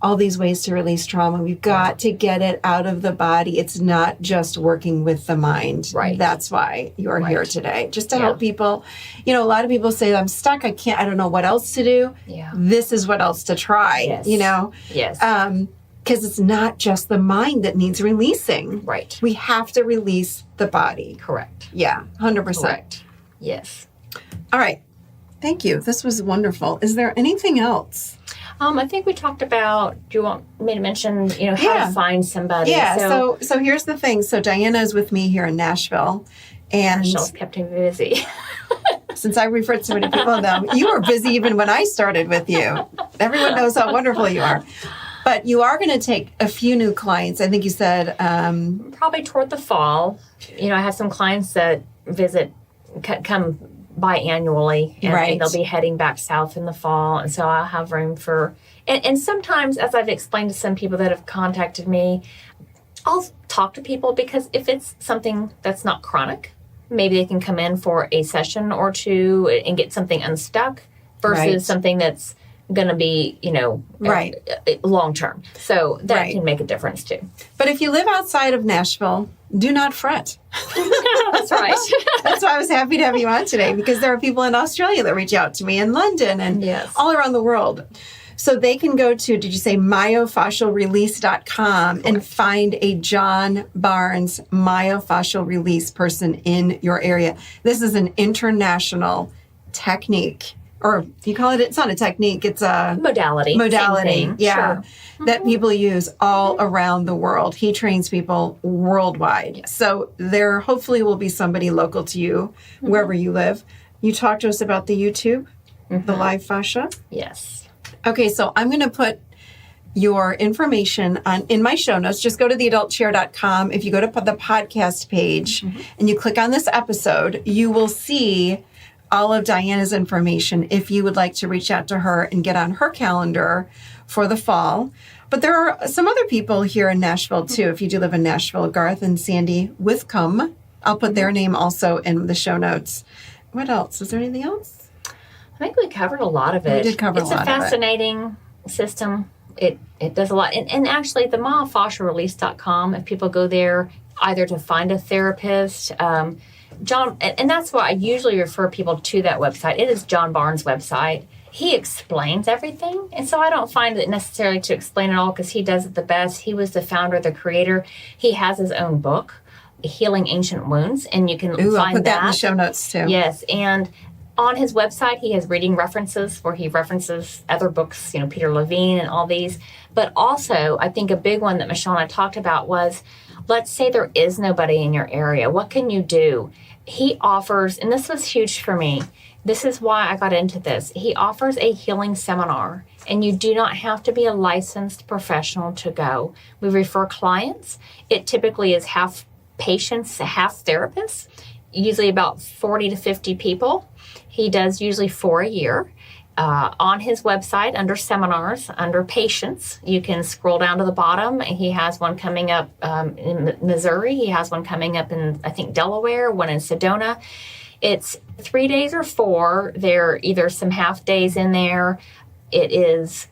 all these ways to release trauma. We've got to get it out of the body. It's not just working with the mind. Right. That's why you're here today. Just to help people. A lot of people say, I'm stuck. I don't know what else to do. Yeah. This is what else to try. Yes. Because it's not just the mind that needs releasing. Right. We have to release the body. Correct. Yeah, 100%. Correct. Yes. All right. Thank you. This was wonderful. Is there anything else? I think we talked about, do you want me to mention, how to find somebody? Yeah, so here's the thing. So Diana is with me here in Nashville. And Michelle's kept me busy. Since I referred so many people to them, you were busy even when I started with you. Everyone knows how wonderful you are. But you are going to take a few new clients. I think you said... probably toward the fall. I have some clients that come biannually, and they'll be heading back south in the fall. And so I'll have room for... And sometimes, as I've explained to some people that have contacted me, I'll talk to people because if it's something that's not chronic, maybe they can come in for a session or two and get something unstuck versus something that's going to be, long term. So that can make a difference too. But if you live outside of Nashville, do not fret. That's right. That's why I was happy to have you on today, because there are people in Australia that reach out to me, in London, and all around the world. So they can go to, did you say myofascialrelease.com and find a John Barnes myofascial release person in your area. This is an international technique, or you call it, it's not a technique, it's a modality. Yeah. Sure. That people use all around the world. He trains people worldwide. Yes. So there hopefully will be somebody local to you, wherever you live. You talked to us about the YouTube, the live fascia. Yes. Okay, so I'm going to put your information in my show notes. Just go to theadultchair.com. If you go to the podcast page and you click on this episode, you will see all of Diana's information if you would like to reach out to her and get on her calendar for the fall. But there are some other people here in Nashville, too. If you do live in Nashville, Garth and Sandy Withcomb. I'll put their name also in the show notes. What else? Is there anything else? I think we covered a lot of it. We did cover a lot of it. It's a fascinating system. It does a lot. And actually, the myofascialrelease.com, if people go there either to find a therapist, John, and that's why I usually refer people to that website. It is John Barnes' website. He explains everything. And so I don't find it necessary to explain it all because he does it the best. He was the founder, the creator. He has his own book, Healing Ancient Wounds, and you can find I'll put that in the show notes, too. Yes, and on his website, he has reading references where he references other books, Peter Levine and all these. But also, I think a big one that Michelle and I talked about was, let's say there is nobody in your area. What can you do? He offers, and this was huge for me, this is why I got into this. He offers a healing seminar, and you do not have to be a licensed professional to go. We refer clients. It typically is half patients, half therapists, usually about 40 to 50 people. He does usually 4 a year. On his website, under seminars, under patients, you can scroll down to the bottom. He has one coming up in Missouri. He has one coming up in, I think, Delaware, one in Sedona. It's 3 days or 4. There are either some half days in there. It is,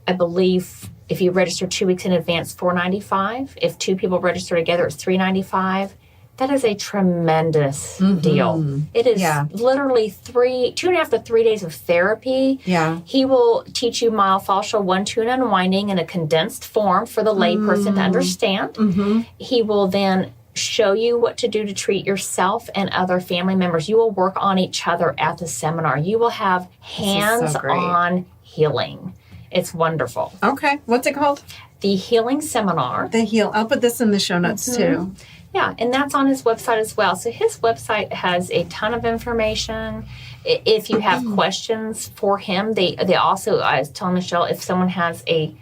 I believe, if you register 2 weeks in advance, $495. If 2 people register together, it's $395. That is a tremendous deal. It is literally 2.5 to 3 days of therapy. Yeah. He will teach you myofascial 1-2 and unwinding in a condensed form for the layperson to understand. He will then show you what to do to treat yourself and other family members. You will work on each other at the seminar. You will have hands-on healing. It's wonderful. Okay. What's it called? The Healing Seminar. I'll put this in the show notes, too. Yeah, and that's on his website as well. So his website has a ton of information. If you have questions for him, they also, I was telling Michelle, if someone has a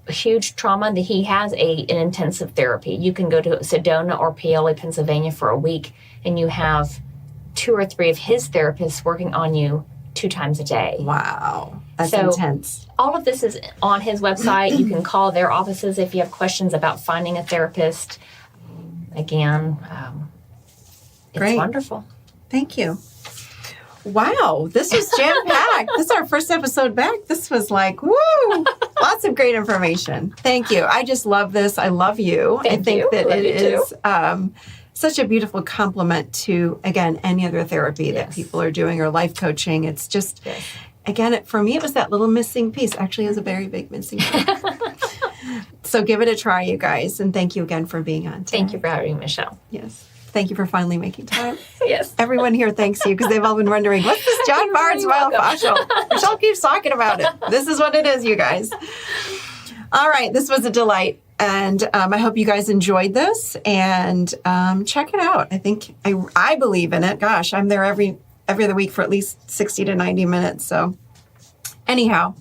huge trauma, that he has an intensive therapy. You can go to Sedona or Paoli, Pennsylvania for a week, and you have 2 or 3 of his therapists working on you 2 times a day. Wow. That's intense. All of this is on his website. You can call their offices if you have questions about finding a therapist. Again, it's wonderful. Thank you. Wow, this was jam-packed. This is our first episode back. This was like, woo! Lots of great information. Thank you. I just love this. I love you. I think that it is such a beautiful complement to, again, any other therapy that people are doing or life coaching. It's just, again, for me, it was that little missing piece. Actually, it was a very big missing piece. So give it a try, you guys. And thank you again for being on today. Thank you for having me, Michelle. Yes. Thank you for finally making time. Yes. Everyone here thanks you because they've all been wondering, what's this John Barnes myofascial? Michelle keeps talking about it. This is what it is, you guys. All right. This was a delight. And I hope you guys enjoyed this. And check it out. I think I believe in it. Gosh, I'm there every other week for at least 60 to 90 minutes. So anyhow.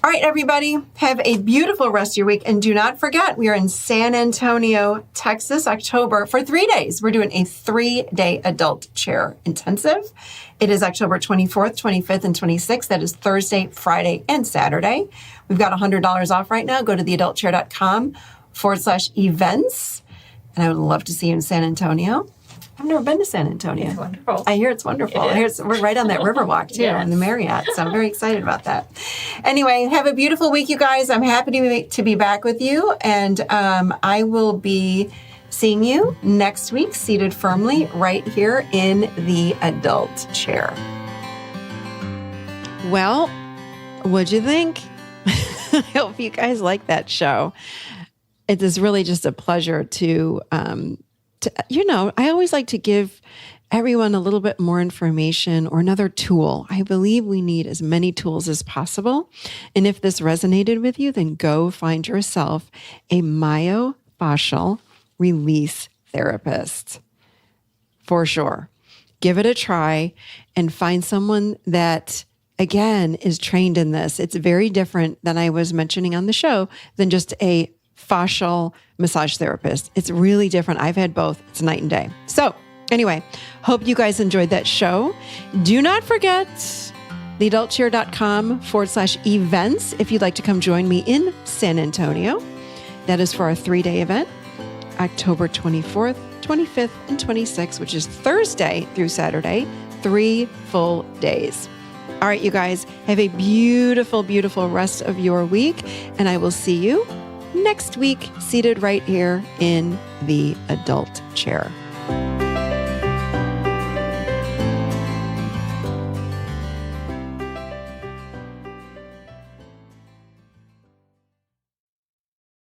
All right, everybody, have a beautiful rest of your week. And do not forget, we are in San Antonio, Texas, October for 3 days. We're doing a 3-day adult chair intensive. It is October 24th, 25th, and 26th. That is Thursday, Friday, and Saturday. We've got $100 off right now. Go to theadultchair.com/events. And I would love to see you in San Antonio. I've never been to San Antonio. It's wonderful. I hear it's wonderful. We're right on that Riverwalk, too, in the Marriott. So I'm very excited about that. Anyway, have a beautiful week, you guys. I'm happy to be back with you. And I will be Seeing you next week, seated firmly right here in the adult chair. Well, what'd you think? I hope you guys like that show. It is really just a pleasure to I always like to give everyone a little bit more information or another tool. I believe we need as many tools as possible. And if this resonated with you, then go find yourself a Myofascial Release Therapist. For sure. Give it a try and find someone that, again, is trained in this. It's very different than I was mentioning on the show than just a fascial massage therapist. It's really different. I've had both. It's night and day. So anyway, hope you guys enjoyed that show. Do not forget theadultchair.com/events if you'd like to come join me in San Antonio. That is for our 3-day event, October 24th, 25th, and 26th, which is Thursday through Saturday, 3 full days. All right, you guys, have a beautiful, beautiful rest of your week, and I will see you next week, seated right here in the adult chair.